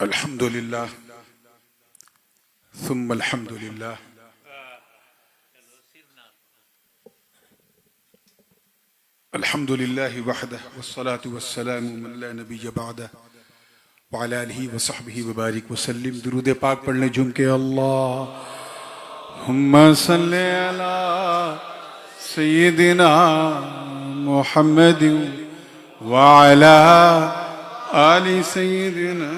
الحمد لله ثم الحمد لله الحمد لله وحده والصلاة والسلام من لا نبي بعده وعلى آله وصحبه وبارك وسلم. درود پاک پڑھنے جھوم کے اللہم صلی علی سیدنا محمد وعلى آل سیدنا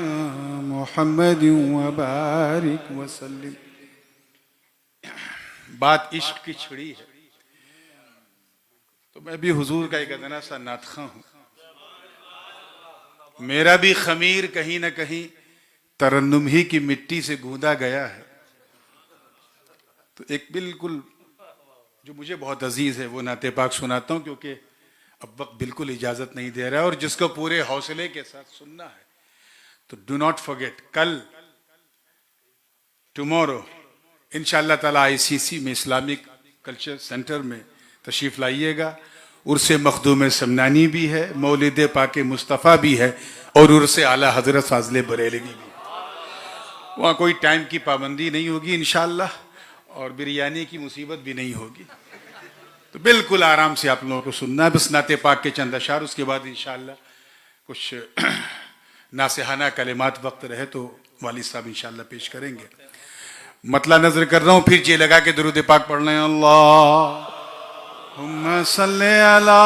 محمد وبارک وسلم. بات عشق کی چھڑی ہے تو میں بھی حضور کا ایک ادنا سا ناطخواں ہوں. میرا بھی خمیر کہیں نہ کہیں ترنم ہی کی مٹی سے گوندا گیا ہے. تو ایک بالکل جو مجھے بہت عزیز ہے وہ نعت پاک سناتا ہوں کیونکہ اب وقت بالکل اجازت نہیں دے رہا ہے اور جس کو پورے حوصلے کے ساتھ سننا ہے تو ڈو ناٹ فرگیٹ کل ٹمورو انشاءاللہ تعالیٰ ICC میں اسلامک کلچر سینٹر میں تشریف لائیے گا. عرس مخدوم سمنانی بھی ہے, مولد پاک مصطفیٰ بھی ہے اور عرس اعلیٰ حضرت فاضل بریلوی بھی. وہاں کوئی ٹائم کی پابندی نہیں ہوگی انشاءاللہ اور بریانی کی مصیبت بھی نہیں ہوگی. تو بالکل آرام سے آپ لوگوں کو سننا ہے. بس نعت پاک کے چند اشعار, اس کے بعد انشاءاللہ کچھ ناصحانہ کلمات وقت رہے تو والد صاحب انشاءاللہ پیش کریں گے. مطلع نظر کر رہا ہوں, پھر جی لگا کے درود پاک پڑھ لیں. اللہم صلی علی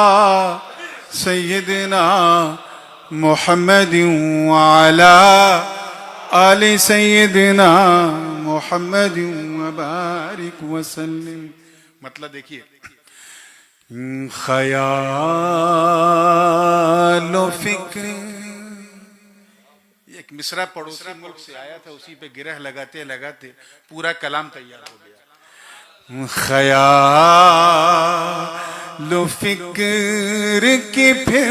سیدنا محمد وعلی آل سیدنا محمد وبارک وسلم. مطلب دیکھیے, خیال و فکر, ایک مصرع پڑوسی ملک سے آیا تھا, اسی پہ گرہ لگاتے لگاتے پورا کلام تیار ہو گیا. خیال و فکر کی پھر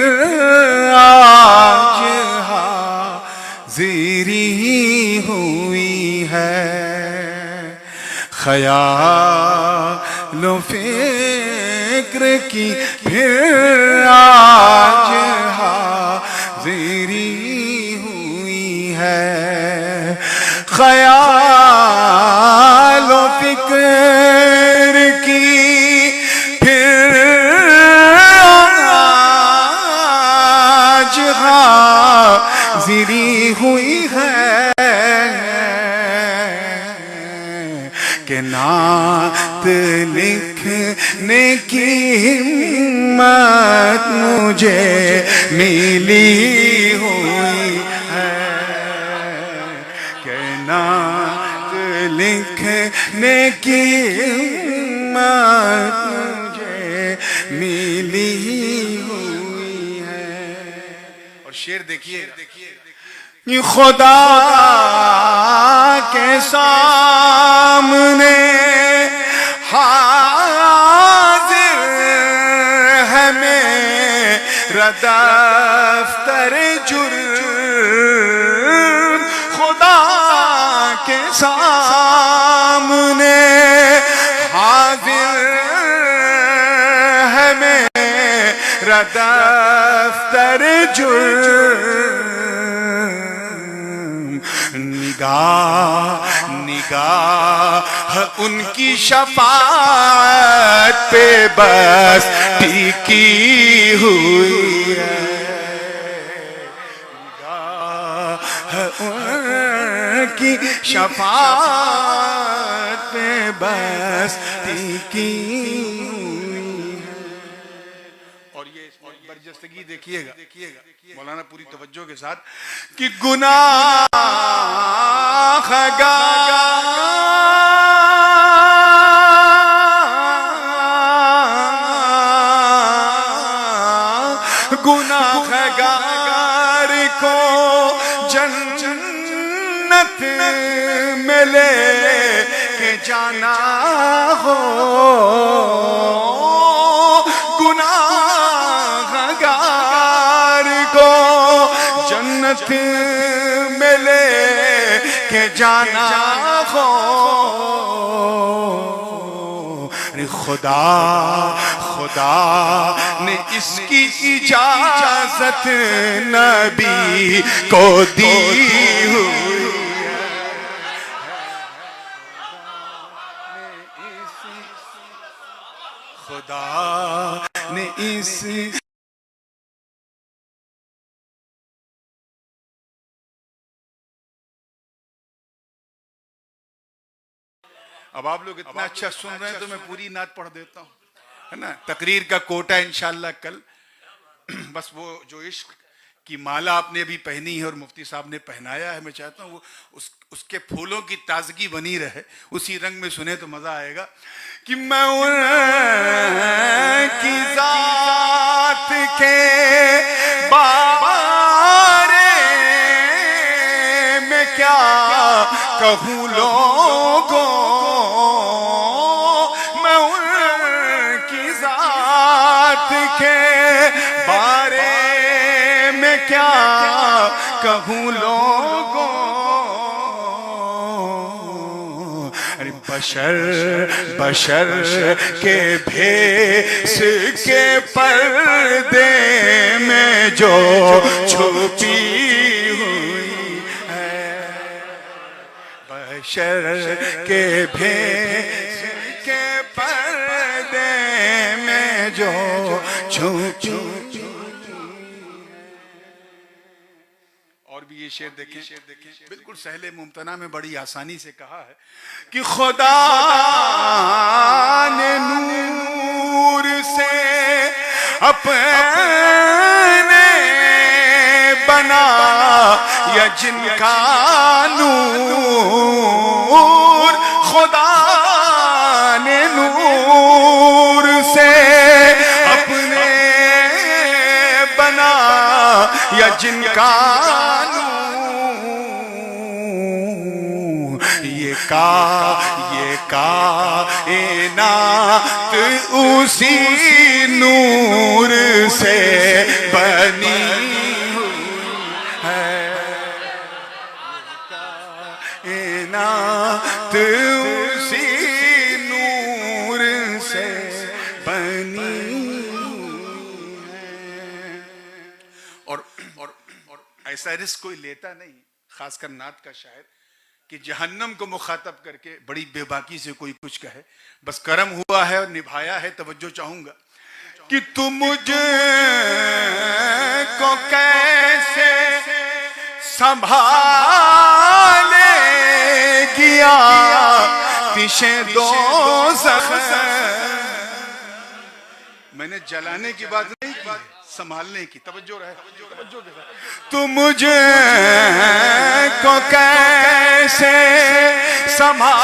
آج حاضری ہوئی ہے. خیال و فکر کی پھر آج حاضری خیال و فکر کی پھر آج حاضری ہوئی ہے کہ نعت لکھنے کی ہمت مجھے ملی ہوئی ہے. نعت لکھنے کی ہمت مجھے ملی ہوئی ہے. اور شعر دیکھیے, خدا کے سامنے حاضر ہے میرا دفتر جرم. خدا کے سامنے حاضر ہے میرا دفتر جرم. نگاہ ان کی شفاعت پہ بس ٹکی ہوئی ہے. کی شفاعت پہ بس ٹکی ہوئی ہے. اور یہ برجستگی دیکھیے گا مولانا پوری توجہ کے ساتھ کہ گناہ گار کو جنت میں لے کے جانا ہو. گناہ گار کو جنت میں لے کے جانا ہو. خدا نے اس کی اجازت نبی کو دی ہوئی اب آپ لوگ اتنا اچھا سن رہے ہیں تو میں پوری نعت پڑھ دیتا ہوں، ہے نا. تقریر کا کوٹا انشاءاللہ کل. بس وہ جو عشق کی مالا آپ نے ابھی پہنی ہے اور مفتی صاحب نے پہنایا ہے، میں چاہتا ہوں وہ اس کے پھولوں کی تازگی بنی رہے، اسی رنگ میں سنے تو مزہ آئے گا. کہ میں ان کی ذات کے بارے میں کیا کہوں لوگوں، میں ان کی ذات کے بارے میں کیا کہوں لوگوں. بشر کے بھیس کے پردے میں جو چھپی ہوئی ہے، بشر کے بھیس کے پردے میں جو چھپی. اور بھی یہ شعر دیکھیں، بالکل سہل ممتنع میں بڑی آسانی سے کہا ہے کہ خدا نے نور سے اپنے بنا یا جن کا نور، خدا نے نور سے اپنے بنا یا جن کا نور، یہ کائنات اسی نور سے بنی ہے، کائنات اسی نور سے بنی ہے. اور ایسا رزق کوئی لیتا نہیں، خاص کر نعت کا شاعر، کہ جہنم کو مخاطب کر کے بڑی بے باکی سے کوئی کچھ کہے. بس کرم ہوا ہے اور نبھایا ہے. توجہ چاہوں گا کہ تم مجھ کو کیسے سنبھالے گیا آتش دوزخ. میں نے جلانے کی بات نہیں کی، سنبھالنے کی. توجہ رہے، تو مجھے کو کیسے سنبھالے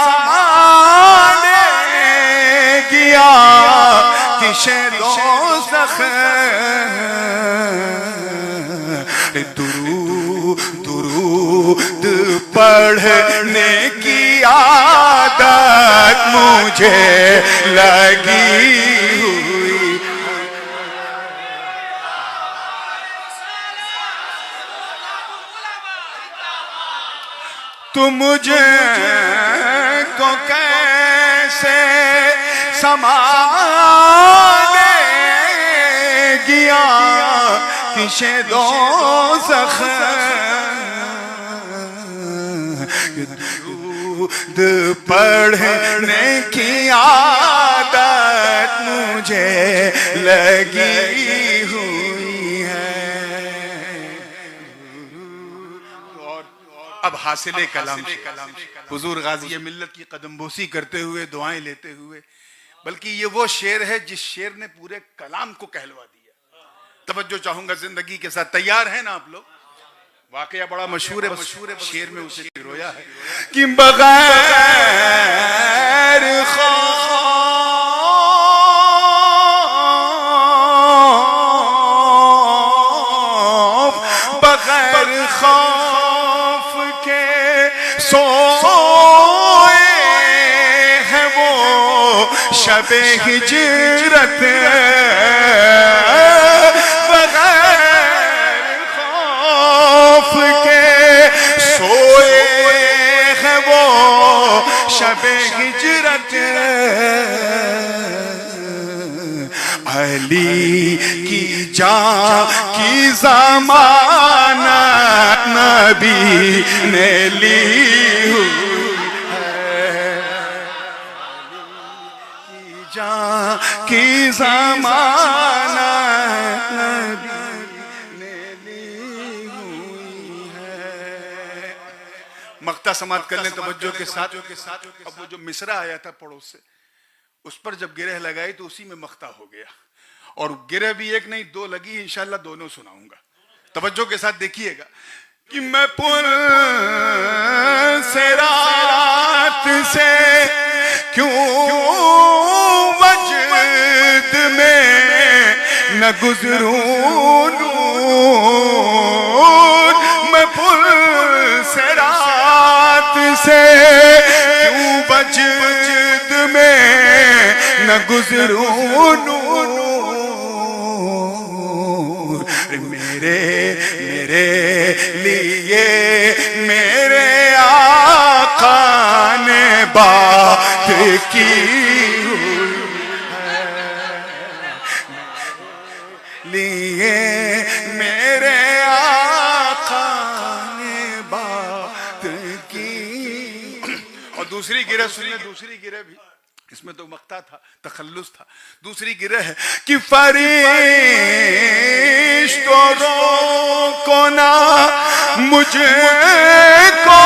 گیا آتش دوزخ. درود پڑھنے کی عادت مجھے لگی ہوئی، تو مجھے کو کیسے سنبھالے گیا آتش دوزخ. درود پڑھنے کی عادت مجھے لگی ہوئی ہے. اب حاصل کلام حضور غازی ملت کی قدم بوسی کرتے ہوئے، دعائیں لیتے ہوئے، بلکہ یہ وہ شعر ہے جس شعر نے پورے کلام کو کہلوا دیا. توجہ چاہوں گا زندگی کے ساتھ. تیار ہیں نا آپ لوگ؟ واقعہ بڑا مشہور ہے، شعر میں اسے رویا ہے کہ بغیر خوف، بغیر خوف کے سوئے ہیں وہ شب ہجرت. بغیر خوف کے سوئے ہیں وہ شب ہجرت. علی کی جان کی ضمانت نبی نے لی ہوئی ہے، جان کی ضمانت نبی نے لی ہوئی ہے. مقطع سماعت کر لیں توجہ کے ساتھ. اب وہ جو مصرع آیا تھا پڑوس سے، اس پر جب گرہ لگائی تو اسی میں مقطع ہو گیا، اور گرہ بھی ایک نہیں دو لگی، انشاءاللہ دونوں سناؤں گا. توجہ کے ساتھ دیکھیے گا کہ میں پل صراط سے کیوں وجد میں نہ گزروں نور، میں پل صراط سے کیوں وجد میں نہ گزروں نور. میرے لیے میرے آقا نے بات کی لیے میرے آقا نے بات کی. اور دوسری گرہ سنیے، دوسری گرہ بھی، اس میں تو مقطع تھا، تخلص تھا. دوسری گرہ ہے کہ فرشتوں روکو نہ مجھے کو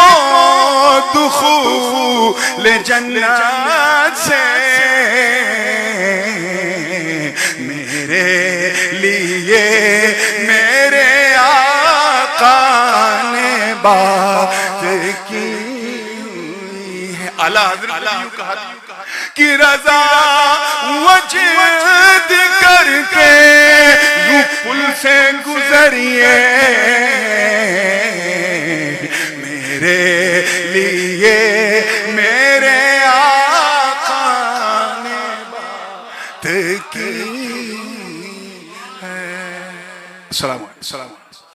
دخول جنت سے، میرے لیے میرے آقا نے بات کی ہے. اعلیٰ حضرت نے یوں کہا کہ رضا وجد کر کے یوں پل سے گزریے، میرے لیے میرے آقا نے بات کی ہے. السلام علیکم.